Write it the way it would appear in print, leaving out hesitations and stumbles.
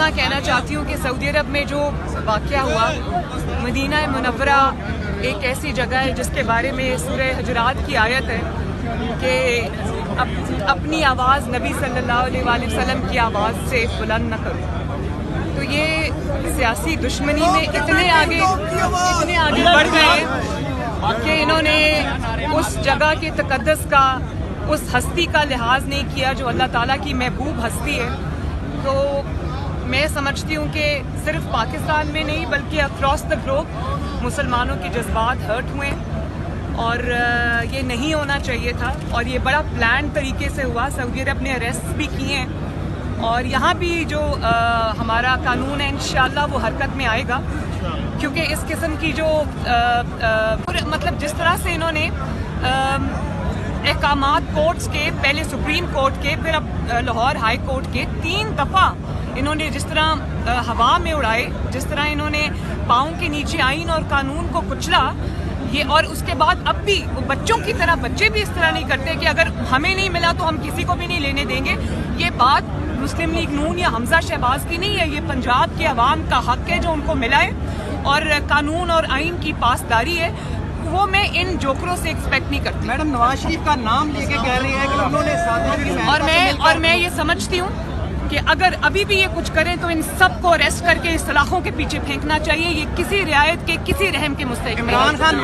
اتنا کہنا چاہتی ہوں کہ سعودی عرب میں جو واقعہ ہوا، مدینہ منورہ ایک ایسی جگہ ہے جس کے بارے میں سورہ حجرات کی آیت ہے کہ اپنی آواز نبی صلی اللہ علیہ وآلہ وسلم کی آواز سے بلند نہ کرو. تو یہ سیاسی دشمنی میں اتنے آگے بڑھ گئے کہ انہوں نے اس جگہ کے تقدس کا، اس ہستی کا لحاظ نہیں کیا جو اللہ تعالیٰ کی محبوب ہستی ہے. تو میں سمجھتی ہوں کہ صرف پاکستان میں نہیں بلکہ اکراس دا گلوب مسلمانوں کے جذبات ہرٹ ہوئے اور یہ نہیں ہونا چاہیے تھا، اور یہ بڑا پلان طریقے سے ہوا. سعودی عرب نے اریسٹ بھی کیے ہیں اور یہاں بھی جو ہمارا قانون ہے انشاءاللہ وہ حرکت میں آئے گا، کیونکہ اس قسم کی جو مطلب جس طرح سے انہوں نے احکامات کورٹس کے، پہلے سپریم کورٹ کے، پھر اب لاہور ہائی کورٹ کے 3 دفعہ انہوں نے جس طرح ہوا میں اڑائے، جس طرح انہوں نے پاؤں کے نیچے آئین اور قانون کو کچلا، یہ اور اس کے بعد اب بھی بچوں کی طرح بچے بھی اس طرح نہیں کرتے کہ اگر ہمیں نہیں ملا تو ہم کسی کو بھی نہیں لینے دیں گے. یہ بات مسلم لیگ نون یا حمزہ شہباز کی نہیں ہے، یہ پنجاب کے عوام کا حق ہے جو ان کو ملا ہے، اور قانون اور آئین کی پاسداری ہے، وہ میں ان جوکروں سے ایکسپیکٹ نہیں کرتی. میڈم نواز شریف کا نام لے کے کہہ رہے ہیں کہ انہوں نے اور میں یہ سمجھتی ہوں کہ اگر ابھی بھی یہ کچھ کریں تو ان سب کو اریسٹ کر کے سلاخوں کے پیچھے پھینکنا چاہیے. یہ کسی رعایت کے، کسی رحم کے مستحق نہیں. عمران خان